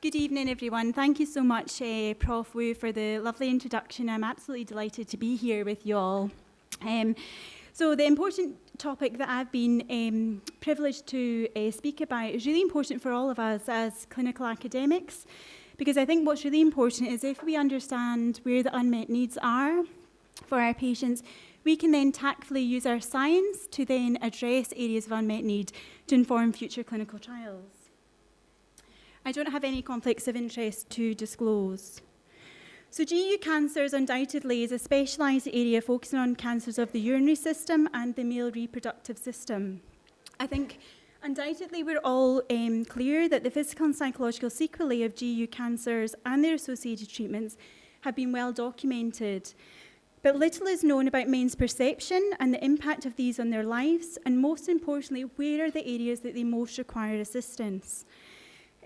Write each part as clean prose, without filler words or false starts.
Good evening, everyone. Thank you so much, Prof. Wu, for the lovely introduction. I'm absolutely delighted to be here with you all. So the important topic that I've been privileged to speak about is really important for all of us as clinical academics, because I think what's really important is if we understand where the unmet needs are for our patients, we can then tactfully use our science to then address areas of unmet need to inform future clinical trials. I don't have any conflicts of interest to disclose. So GU cancers undoubtedly is a specialised area focusing on cancers of the urinary system and the male reproductive system. I think undoubtedly we're all clear that the physical and psychological sequelae of GU cancers and their associated treatments have been well documented. But little is known about men's perception and the impact of these on their lives, and most importantly, where are the areas that they most require assistance.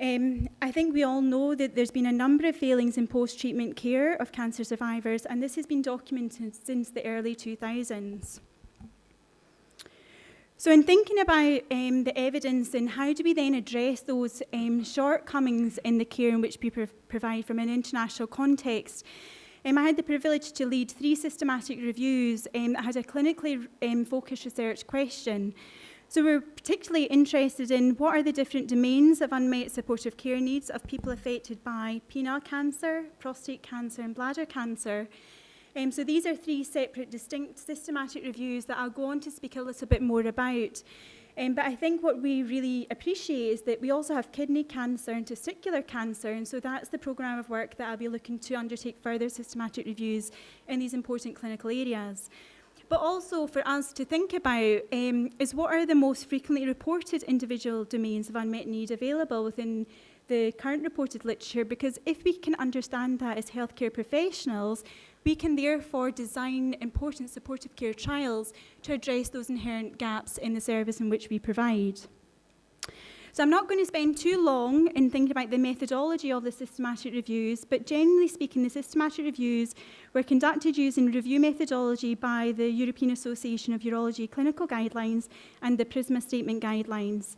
I think we all know that there's been a number of failings in post-treatment care of cancer survivors, and this has been documented since the early 2000s. So in thinking about the evidence and how do we then address those shortcomings in the care in which we provide from an international context, I had the privilege to lead 3 systematic reviews that had a clinically focused research question. So we're particularly interested in what are the different domains of unmet supportive care needs of people affected by penile cancer, prostate cancer, and bladder cancer. So these are 3 separate, distinct systematic reviews that I'll go on to speak a little bit more about. But I think what we really appreciate is that we also have kidney cancer and testicular cancer, and so that's the programme of work that I'll be looking to undertake further systematic reviews in these important clinical areas. But also for us to think about is what are the most frequently reported individual domains of unmet need available within the current reported literature, because if we can understand that as healthcare professionals, we can therefore design important supportive care trials to address those inherent gaps in the service in which we provide. So I'm not going to spend too long in thinking about the methodology of the systematic reviews, but generally speaking, the systematic reviews were conducted using review methodology by the European Association of Urology Clinical Guidelines and the PRISMA Statement Guidelines.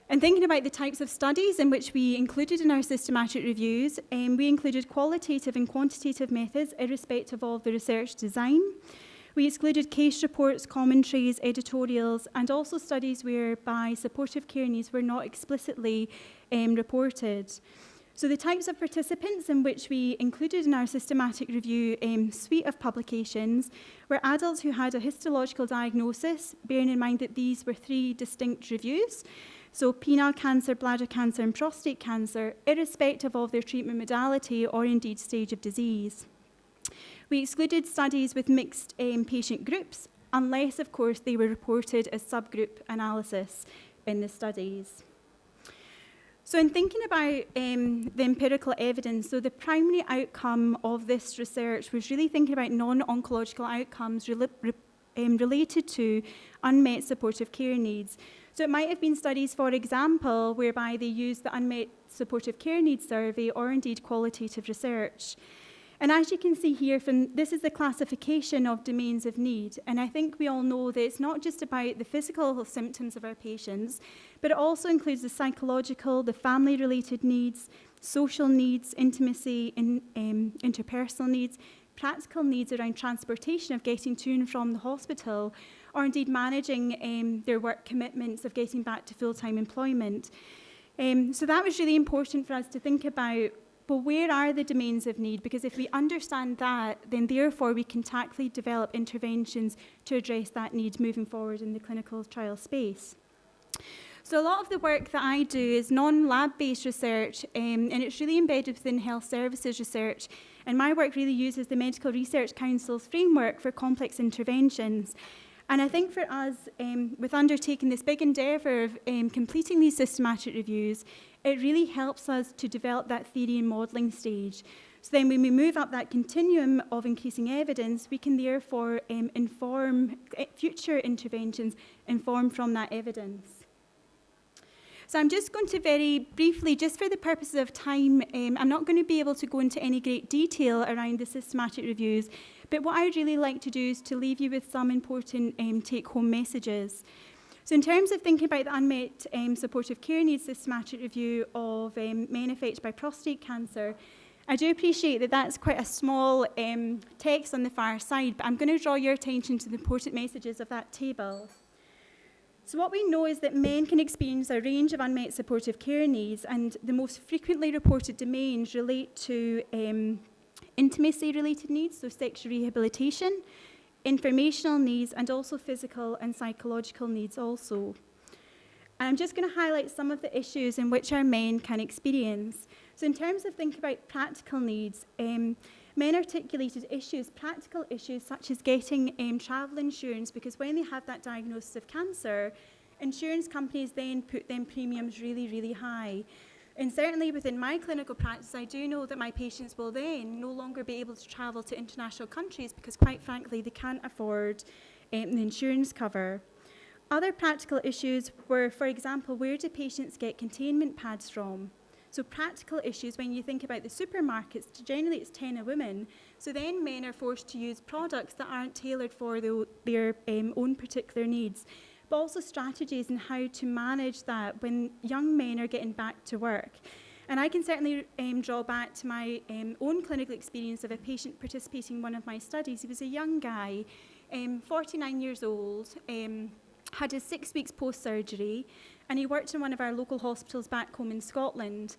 And thinking about the types of studies in which we included in our systematic reviews, we included qualitative and quantitative methods irrespective of the research design. We excluded case reports, commentaries, editorials, and also studies whereby supportive care needs were not explicitly reported. So the types of participants in which we included in our systematic review suite of publications were adults who had a histological diagnosis, bearing in mind that these were 3 distinct reviews. So penile cancer, bladder cancer, and prostate cancer, irrespective of their treatment modality or indeed stage of disease. We excluded studies with mixed patient groups, unless, of course, they were reported as subgroup analysis in the studies. So in thinking about the empirical evidence, so the primary outcome of this research was really thinking about non-oncological outcomes related to unmet supportive care needs. So it might have been studies, for example, whereby they used the Unmet Supportive Care Needs Survey or indeed qualitative research. And as you can see here, this is the classification of domains of need. And I think we all know that it's not just about the physical symptoms of our patients, but it also includes the psychological, the family-related needs, social needs, intimacy, interpersonal needs, practical needs around transportation of getting to and from the hospital, or indeed managing their work commitments of getting back to full-time employment. So that was really important for us to think about. But where are the domains of need? Because if we understand that, then therefore we can tactfully develop interventions to address that need moving forward in the clinical trial space. So a lot of the work that I do is non-lab-based research, and it's really embedded within health services research. And my work really uses the Medical Research Council's framework for complex interventions. And I think for us, with undertaking this big endeavour of completing these systematic reviews, it really helps us to develop that theory and modelling stage. So then when we move up that continuum of increasing evidence, we can therefore inform future interventions informed from that evidence. So I'm just going to very briefly, just for the purposes of time, I'm not going to be able to go into any great detail around the systematic reviews, but what I'd really like to do is to leave you with some important take-home messages. So in terms of thinking about the unmet supportive care needs systematic review of men affected by prostate cancer, I do appreciate that that's quite a small text on the far side, but I'm going to draw your attention to the important messages of that table. So what we know is that men can experience a range of unmet supportive care needs, and the most frequently reported domains relate to intimacy-related needs, so sexual rehabilitation, informational needs, and also physical and psychological needs also. And I'm just going to highlight some of the issues in which our men can experience. So in terms of thinking about practical needs, men articulated practical issues such as getting travel insurance, because when they have that diagnosis of cancer, insurance companies then put them premiums really, really high. And certainly within my clinical practice, I do know that my patients will then no longer be able to travel to international countries because, quite frankly, they can't afford the insurance cover. Other practical issues were, for example, where do patients get containment pads from? So practical issues, when you think about the supermarkets, generally it's 10 a woman. So then men are forced to use products that aren't tailored for their own particular needs. But also strategies in how to manage that when young men are getting back to work. And I can certainly draw back to my own clinical experience of a patient participating in one of my studies. He was a young guy, 49 years old, had his 6 weeks post-surgery, and he worked in one of our local hospitals back home in Scotland.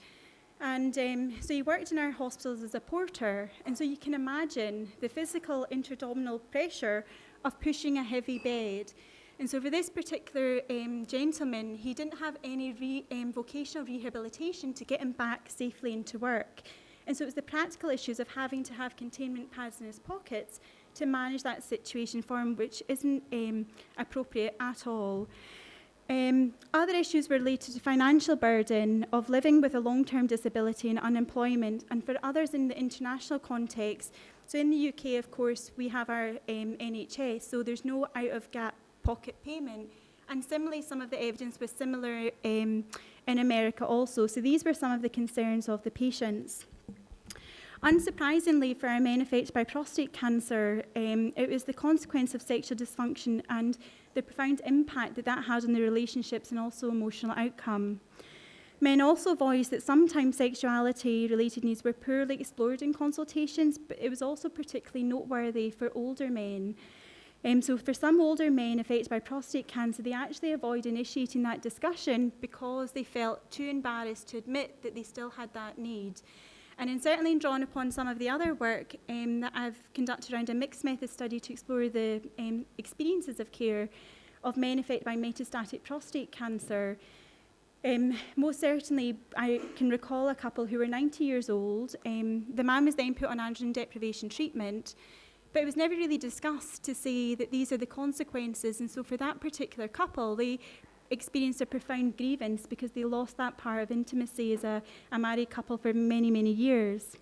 And so he worked in our hospitals as a porter, and so you can imagine the physical intra-abdominal pressure of pushing a heavy bed. And so for this particular gentleman, he didn't have any vocational rehabilitation to get him back safely into work. And so it was the practical issues of having to have containment pads in his pockets to manage that situation for him, which isn't appropriate at all. Other issues were related to financial burden of living with a long-term disability and unemployment, and for others in the international context. So in the UK, of course, we have our NHS, so there's no out-of-gap pocket payment, and similarly some of the evidence was similar in America also. So these were some of the concerns of the patients. Unsurprisingly, for our men affected by prostate cancer, it was the consequence of sexual dysfunction and the profound impact that that had on their relationships and also emotional outcome. Men also voiced that sometimes sexuality-related needs were poorly explored in consultations, but it was also particularly noteworthy for older men. So for some older men affected by prostate cancer, they actually avoid initiating that discussion because they felt too embarrassed to admit that they still had that need. And in certainly drawn upon some of the other work that I've conducted around a mixed method study to explore the experiences of care of men affected by metastatic prostate cancer, most certainly I can recall a couple who were 90 years old. The man was then put on androgen deprivation treatment, but it was never really discussed to say that these are the consequences. And so for that particular couple, they experienced a profound grievance because they lost that part of intimacy as a married couple for many, many years.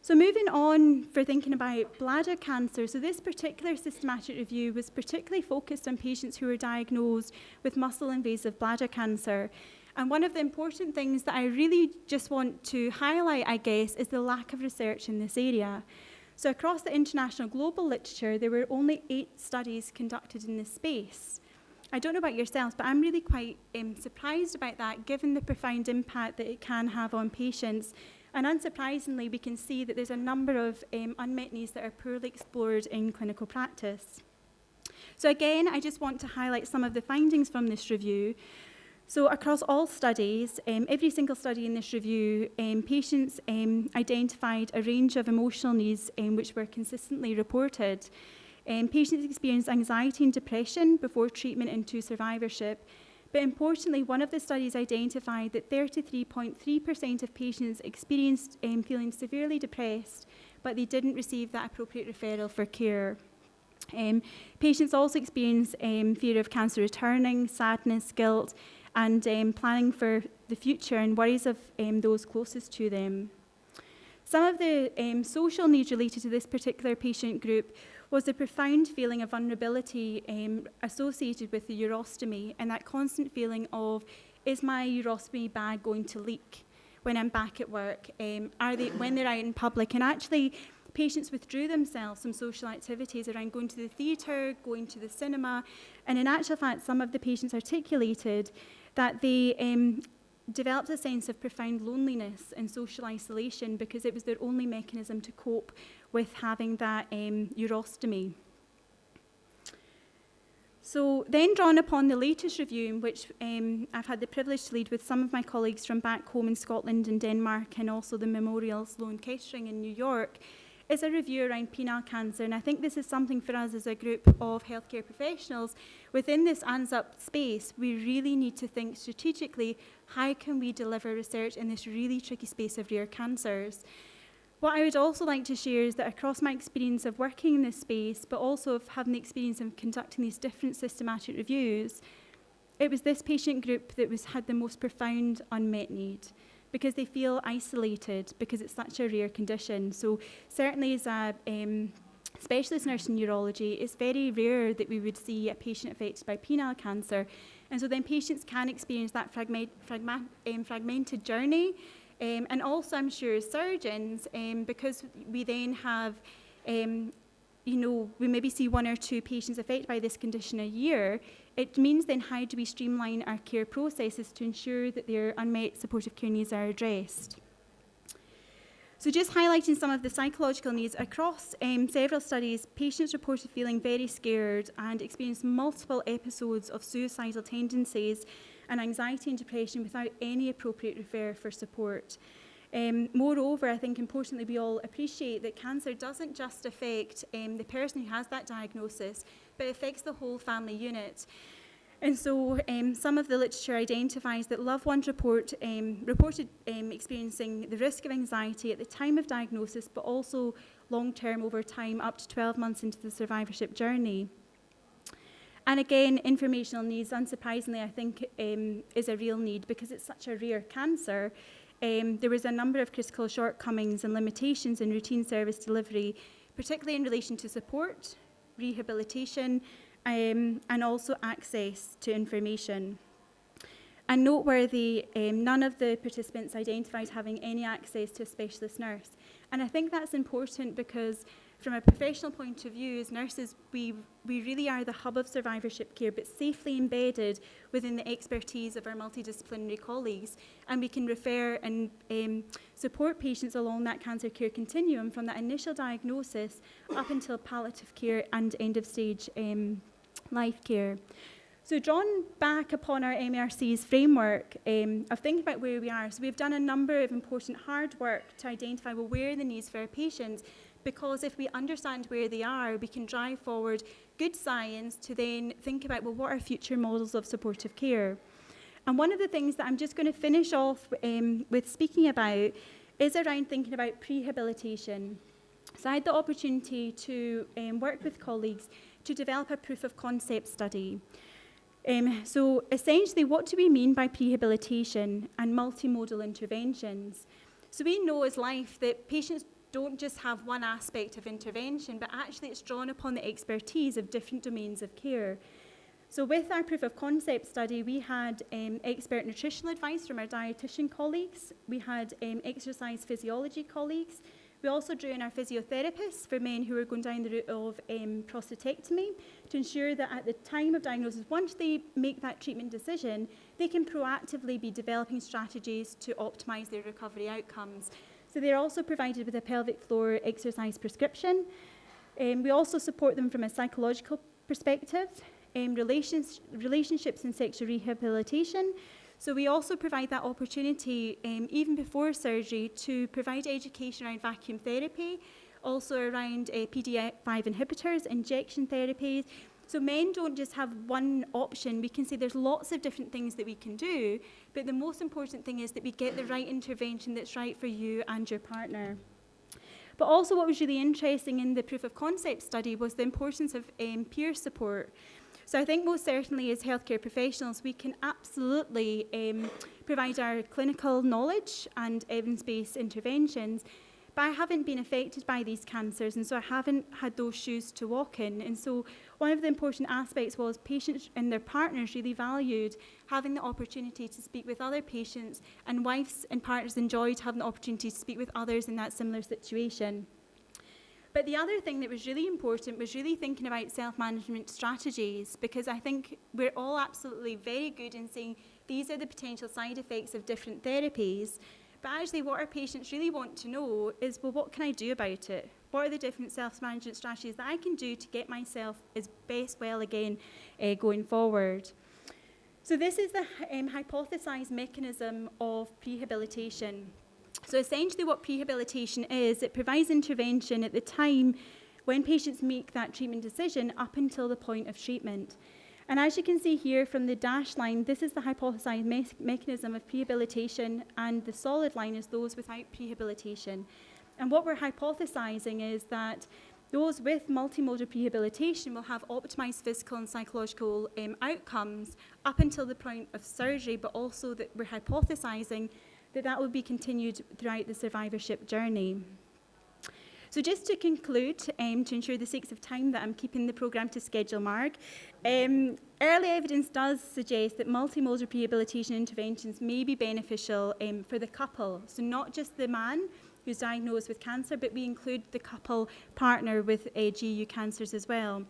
So moving on for thinking about bladder cancer, so this particular systematic review was particularly focused on patients who were diagnosed with muscle-invasive bladder cancer. And one of the important things that I really just want to highlight, I guess, is the lack of research in this area. So across the international global literature, there were only 8 studies conducted in this space. I don't know about yourselves, but I'm really quite surprised about that, given the profound impact that it can have on patients. And unsurprisingly, we can see that there's a number of unmet needs that are poorly explored in clinical practice. So again, I just want to highlight some of the findings from this review. So across all studies, every single study in this review, patients identified a range of emotional needs which were consistently reported. Patients experienced anxiety and depression before treatment into survivorship. But importantly, one of the studies identified that 33.3% of patients experienced feeling severely depressed, but they didn't receive that appropriate referral for care. Patients also experienced fear of cancer returning, sadness, guilt, and planning for the future and worries of those closest to them. Some of the social needs related to this particular patient group was the profound feeling of vulnerability associated with the urostomy, and that constant feeling of, is my urostomy bag going to leak when I'm back at work? When they're out in public? And actually, patients withdrew themselves from social activities around going to the theatre, going to the cinema, and in actual fact, some of the patients articulated that they developed a sense of profound loneliness and social isolation because it was their only mechanism to cope with having that urostomy. So then, drawn upon the latest review, in which I've had the privilege to lead with some of my colleagues from back home in Scotland and Denmark, and also the Memorial Sloan Kettering in New York, is a review around penile cancer. And I think this is something for us as a group of healthcare professionals. Within this ANZUP space, we really need to think strategically, how can we deliver research in this really tricky space of rare cancers? What I would also like to share is that across my experience of working in this space, but also of having the experience of conducting these different systematic reviews, it was this patient group that had the most profound unmet need, because they feel isolated because it's such a rare condition. So certainly as a specialist nurse in urology, it's very rare that we would see a patient affected by penile cancer. And so then patients can experience that fragmented journey. And also, I'm sure, surgeons, because we then have, we maybe see 1 or 2 patients affected by this condition a year, it means then how do we streamline our care processes to ensure that their unmet supportive care needs are addressed. So just highlighting some of the psychological needs, across several studies, patients reported feeling very scared and experienced multiple episodes of suicidal tendencies and anxiety and depression without any appropriate referral for support. Moreover, I think importantly we all appreciate that cancer doesn't just affect the person who has that diagnosis, but it affects the whole family unit. And so some of the literature identifies that loved ones reported experiencing the risk of anxiety at the time of diagnosis, but also long-term over time, up to 12 months into the survivorship journey. And again, informational needs, unsurprisingly, I think is a real need because it's such a rare cancer. There was a number of critical shortcomings and limitations in routine service delivery, particularly in relation to support, rehabilitation, and also access to information. And noteworthy, none of the participants identified having any access to a specialist nurse. And I think that's important because from a professional point of view, as nurses, we really are the hub of survivorship care, but safely embedded within the expertise of our multidisciplinary colleagues. And we can refer and support patients along that cancer care continuum from that initial diagnosis up until palliative care and end-of-stage life care. So drawn back upon our MRC's framework of thinking about where we are, so we've done a number of important hard work to identify, well, where are the needs for our patients, because if we understand where they are, we can drive forward good science to then think about, well, what are future models of supportive care? And one of the things that I'm just going to finish off with speaking about is around thinking about prehabilitation. So I had the opportunity to work with colleagues to develop a proof of concept study. So essentially, what do we mean by prehabilitation and multimodal interventions? So we know as life that patients don't just have one aspect of intervention, but actually it's drawn upon the expertise of different domains of care. So with our proof of concept study, we had expert nutritional advice from our dietitian colleagues. We had exercise physiology colleagues. We also drew in our physiotherapists for men who were going down the route of prostatectomy to ensure that at the time of diagnosis, once they make that treatment decision, they can proactively be developing strategies to optimise their recovery outcomes. So they're also provided with a pelvic floor exercise prescription. We also support them from a psychological perspective, relationships and sexual rehabilitation. So we also provide that opportunity, even before surgery, to provide education around vacuum therapy, also around PD-5 inhibitors, injection therapies. So men don't just have one option. We can say there's lots of different things that we can do, but the most important thing is that we get the right intervention that's right for you and your partner. But also what was really interesting in the proof of concept study was the importance of peer support. So I think most certainly as healthcare professionals, we can absolutely provide our clinical knowledge and evidence-based interventions, but I haven't been affected by these cancers, and so I haven't had those shoes to walk in. And so one of the important aspects was patients and their partners really valued having the opportunity to speak with other patients, and wives and partners enjoyed having the opportunity to speak with others in that similar situation. But the other thing that was really important was really thinking about self-management strategies, because I think we're all absolutely very good in saying these are the potential side effects of different therapies. But actually what our patients really want to know is, well, what can I do about it? What are the different self-management strategies that I can do to get myself as best well again going forward? So this is the hypothesized mechanism of prehabilitation. So essentially what prehabilitation is, it provides intervention at the time when patients make that treatment decision up until the point of treatment. And as you can see here from the dashed line, this is the hypothesized mechanism of prehabilitation, and the solid line is those without prehabilitation. And what we're hypothesizing is that those with multimodal prehabilitation will have optimized physical and psychological outcomes up until the point of surgery, but also that we're hypothesizing that that will be continued throughout the survivorship journey. So just to conclude, to ensure the sakes of time that I'm keeping the programme to schedule, Mark, early evidence does suggest that multimodal prehabilitation interventions may be beneficial for the couple. So not just the man who's diagnosed with cancer, but we include the couple partner with GU cancers as well.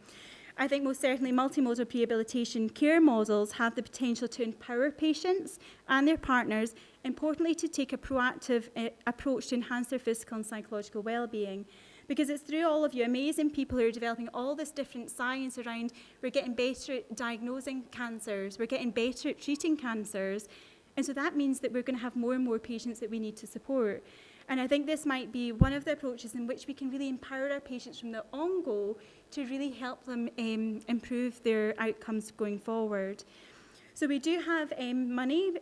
I think most certainly multimodal prehabilitation care models have the potential to empower patients and their partners, importantly to take a proactive approach to enhance their physical and psychological well-being. Because it's through all of you amazing people who are developing all this different science around, we're getting better at diagnosing cancers, we're getting better at treating cancers, and so that means that we're going to have more and more patients that we need to support. And I think this might be one of the approaches in which we can really empower our patients from the on-go to really help them improve their outcomes going forward. So we do have money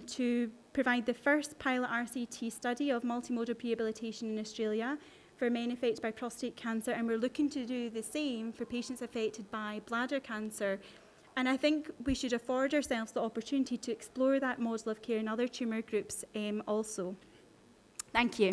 to provide the first pilot RCT study of multimodal prehabilitation in Australia for men affected by prostate cancer, and we're looking to do the same for patients affected by bladder cancer. And I think we should afford ourselves the opportunity to explore that model of care in other tumour groups also. Thank you.